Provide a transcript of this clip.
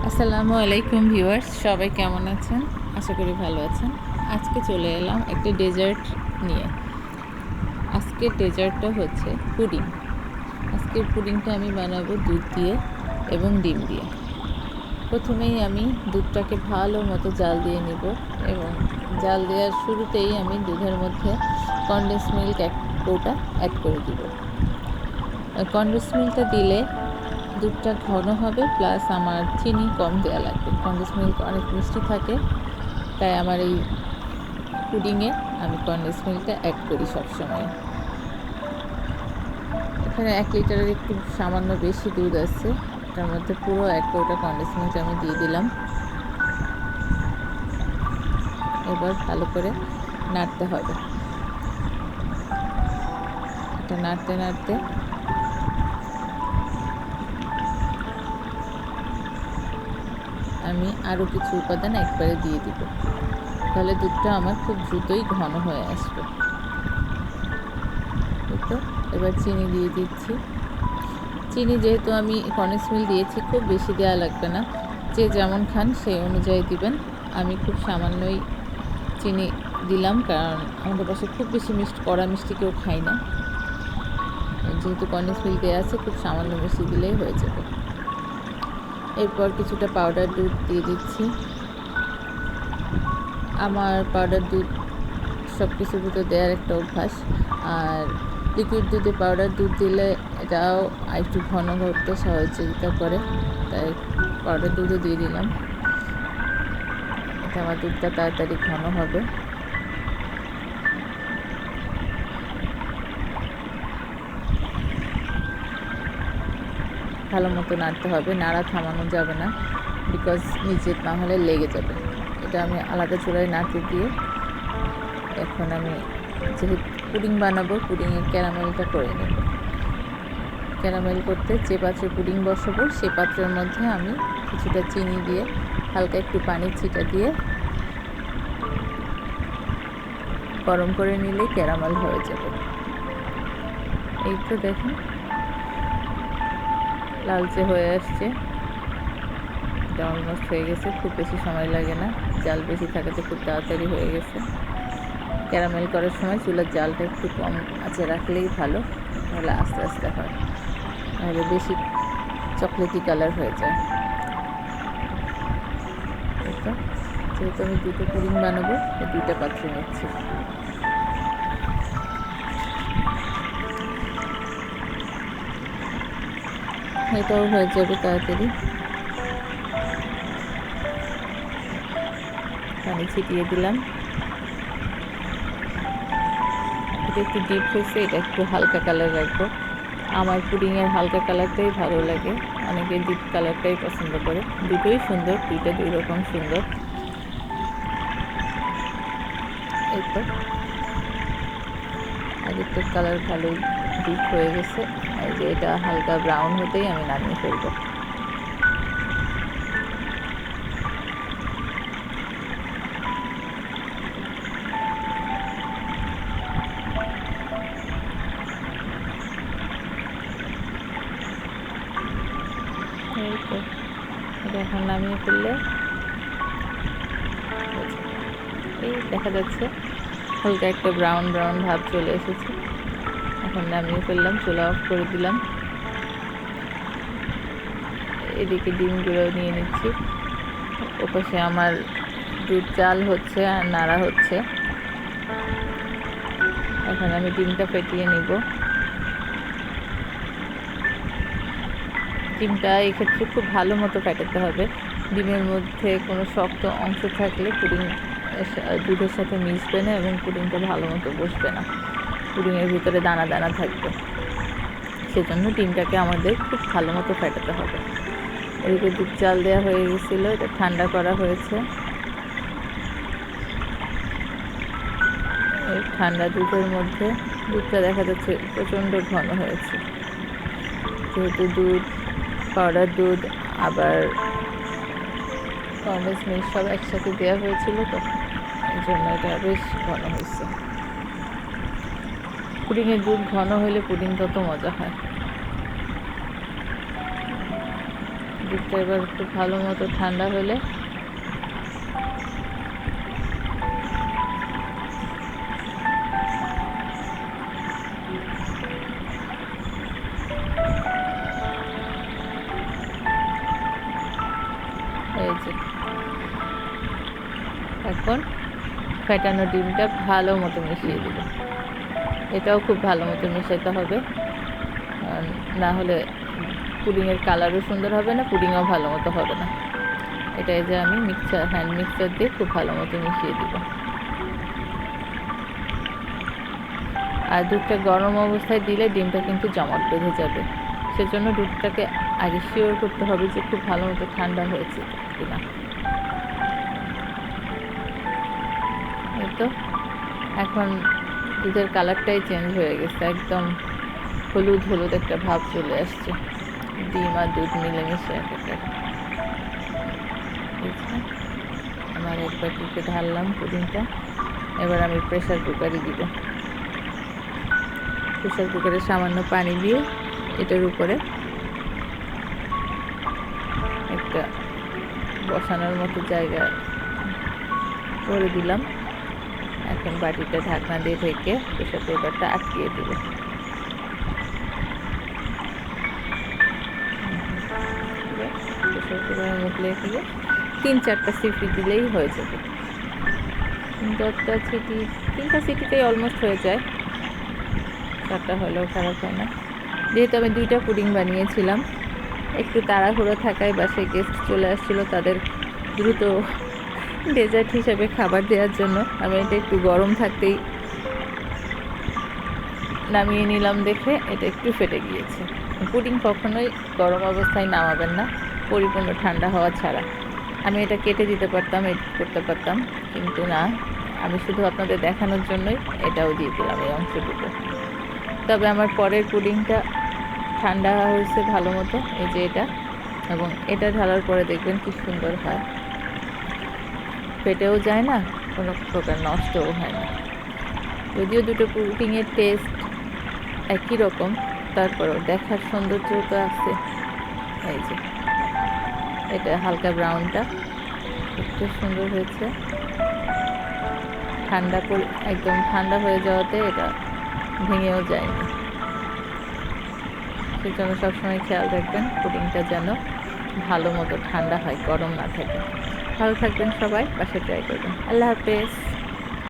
আসসালামু আলাইকুম ভিউয়ার্স, সবাই কেমন আছেন? আশা করি ভালো আছেন। আজকে চলে এলাম একটা ডেজার্ট নিয়ে। আজকের ডেজার্টটা হচ্ছে পুডিং। আজকের পুডিংটা আমি বানাবো দুধ দিয়ে এবং ডিম দিয়ে। প্রথমেই আমি দুধটাকে ভালো মতো জাল দিয়ে নিব এবং জাল দেওয়ার শুরুতেই আমি দুধের মধ্যে কনডেন্স মিল্ক এক কৌটা অ্যাড করে দিব। কনডেন্স মিল্কটা দিলে দুধটা ঘন হবে, প্লাস আমার চিনি কম দেওয়া লাগবে। কনডেন্স মিল্ক অনেক মিষ্টি থাকে, তাই আমার এই পুডিংয়ে আমি কনডেন্স মিল্কটা অ্যাড করি সবসময়। এখানে 1 লিটারের একটু সামান্য বেশি দুধ আছে, এটার মধ্যে পুরো 1 কৌটা কনডেন্স মিল্ক আমি দিয়ে দিলাম। এবার ভালো করে নাড়তে হবে। এটা নাড়তে নাড়তে আমি আরও কিছু উপাদান একবারে দিয়ে দিব, তাহলে দুধটা আমার খুব দ্রুতই ঘন হয়ে আসবে। তো এবার চিনি দিয়ে দিচ্ছি। চিনি যেহেতু আমি কনডেন্স মিল্ক দিয়েছি, খুব বেশি দেওয়া লাগবে না, যে যেমন খান সেই অনুযায়ী দিবেন। আমি খুব সামান্যই চিনি দিলাম, কারণ আমাদের বাসায় খুব বেশি কড়া মিষ্টি কেউ খাই না। যেহেতু কনডেন্স মিল্ক দেওয়া আছে, খুব সামান্য মিষ্টি দিলেই হয়ে যাবে। এরপর কিছুটা পাউডার দুধ দিয়ে দিচ্ছি। আমার পাউডার দুধ সব কিছুর ভিতর দেওয়ার একটা অভ্যাস, আর লিকুইড দুধে পাউডার দুধ দিলে এটাও একটু ঘন করতে সহযোগিতা করে, তাই পাউডার দুধও দিয়ে দিলাম। এটা আমার দুধটা তাড়াতাড়ি ঘন হবে। ভালো মতো নাড়তে হবে, নাড়া থামানো যাবে না, বিকজ নিচে না হলে লেগে যাবে। এটা আমি আলাদা চুলায় নাড়তে দিয়ে এখন আমি যেহেতু পুডিং বানাবো, পুডিংয়ের ক্যারামেলটা করে নেব। ক্যারামেল করতে যে পাত্রে পুডিং বসাবো সেই পাত্রের মধ্যে আমি কিছুটা চিনি দিয়ে হালকা একটু পানির ছিটা দিয়ে গরম করে নিলে ক্যারামেল হয়ে যাবে। এই তো দেখুন লালচে হয়ে আসছে, এটা অলমোস্ট হয়ে গেছে। খুব বেশি সময় লাগে না, জাল বেশি থাকাতে খুব তাড়াতাড়ি হয়ে গেছে। ক্যারামেল করার সময় চুলার জালটা একটু কম আঁচে রাখলেই ভালো, তাহলে আস্তে আস্তে হয়, নাহলে বেশি চকলেটি কালার হয়ে যায়। যেহেতু আমি দুটো পুডিং বানাবো, এই দুইটা পাত্রে নিচ্ছি। এটাও হয়ে যাবে তাড়াতাড়ি। পানি ছিটিয়ে দিলাম। এটা একটু ডিপ হয়েছে, এটা একটু হালকা কালার রাখবো। আমার পুডিংয়ের হালকা কালারটাই ভালো লাগে, অনেকে ডিপ কালারটাই পছন্দ করে। দুটোই সুন্দর, দুইটা দুই রকম সুন্দর। এই তো আগেরটার কালার ভালোই ডিপ হয়ে গেছে, এই যে এটা হালকা ব্রাউন হতেই আমি নামিয়ে ফেলবো। এই তো এটা এখন নামিয়ে ফেললে এই দেখা যাচ্ছে হালকা একটা ব্রাউন ব্রাউন ভাব চলে এসেছে। এখন নামিয়ে ফেললাম, চুলা অফ করে দিলাম। এদিকে ডিমগুলো নিয়ে নিচ্ছি। ওপাশে আমার দুধ জাল হচ্ছে আর নাড়া হচ্ছে। এখন আমি ডিমটা ফেটিয়ে নিব। ডিমটা এক্ষেত্রে খুব ভালো মতো ফেটাতে হবে। ডিমের মধ্যে কোনো শক্ত অংশ থাকলে পুডিং দুধের সাথে মিশবে না এবং পুডিংটা ভালো মতো বসবে না, পুডিংয়ের ভিতরে দানা দানা থাকবে। সেজন্য ডিমটাকে আমাদের খুব ভালো মতো ফেটাতে হবে। এদিকে দুধ জাল দেওয়া হয়ে গেছিলো, এটা ঠান্ডা করা হয়েছে। এই ঠান্ডা দুধের মধ্যে দুধটা দেখা যাচ্ছে প্রচণ্ড ঘন হয়েছে, যেহেতু দুধ, পাউডার দুধ, আবার কনডেন্স মিল্ক সব একসাথে দেওয়া হয়েছিল, তো এই জন্য এটা বেশ ঘন হয়েছে। পুডিংয়ের দুধ ঘন হলে পুডিং তত মজা হয়। দুধটা এবার খুব ভালো মতো ঠান্ডা হলে এই যে এখন ফেটানো ডিমটা ভালো মতো মিশিয়ে দেব। এটাও খুব ভালো মতো মেশাতে হবে, না হলে পুডিংয়ের কালারও সুন্দর হবে না, পুডিংও ভালো মতো হবে না। এটাই যে আমি হ্যান্ড মিক্সার দিয়ে খুব ভালো মতো মিশিয়ে দিব। আর দুধটা গরম অবস্থায় দিলে ডিমটা কিন্তু জমাট বেঁধে যাবে, সেজন্য দুধটাকে আগে শিওর করতে হবে যে খুব ভালো মতো ঠান্ডা হয়েছে কিনা। এই তো এখন দুধের কালারটাই চেঞ্জ হয়ে গেছে, একদম হলুদ হলুদ একটা ভাব চলে আসছে, ডিম আর দুধ মিলেমিশে একাকার। আমার এক বাটিতে ঢাললাম পুডিংটা। এবার আমি প্রেসার কুকারে দিব। প্রেসার কুকারে সামান্য পানি দিয়ে এটার উপরে একটা বসানোর মতো জায়গা করে দিলাম। এখন বাটিটা ঢাকনা দিয়ে ঢেকে প্রেসার কুকারটা আটকিয়ে দেব। প্রেসার কুকারের মুখ লেগে 3-4টা সিটি দিলেই হয়ে যাবে। 3টা সিটিতেই অলমোস্ট হয়ে যায়, 4টা হলেও খারাপ হয় না। যেহেতু আমি 2টা পুডিং বানিয়েছিলাম, একটু তাড়াহুড়ো থাকায় বাসায় গেস্ট চলে আসছিলো, তাদের দ্রুত ডেজার্ট হিসেবে খাবার দেওয়ার জন্য আমি এটা একটু গরম থাকতেই নামিয়ে নিলাম। দেখে এটা একটু ফেটে গিয়েছে। পুডিং কখনোই গরম অবস্থায় নামাবেন না, পরিপূর্ণ ঠান্ডা হওয়া ছাড়া। আমি এটা কেটে দিতে পারতাম, এডিট করতে পারতাম, কিন্তু না, আমি শুধু আপনাদের দেখানোর জন্যই এটাও দিয়ে দিলাম এই অংশটুকু। তবে আমার পরের পুডিংটা ঠান্ডা হয়েছে ভালো মতো, এই যে এটা, এবং এটা ঢালার পরে দেখবেন কি সুন্দর হয়, ফেটেও যায় না, কোনো প্রকার নষ্টও হয় না। যদিও দুটো পুডিংয়ের টেস্ট একই রকম, তারপরেও দেখার সৌন্দর্য তো আছে। এই যে এটা হালকা ব্রাউনটা একটু সুন্দর হয়েছে। একদম ঠান্ডা হয়ে যাওয়াতে এটা ভেঙেও যায়নি। সেজন্য সবসময় খেয়াল রাখবেন পুডিংটা যেন ভালো মতো ঠান্ডা হয়, গরম না থাকে। ভালো থাকবেন সবাই, বাসায় ট্রাই করবেন। আল্লাহ হাফেজ।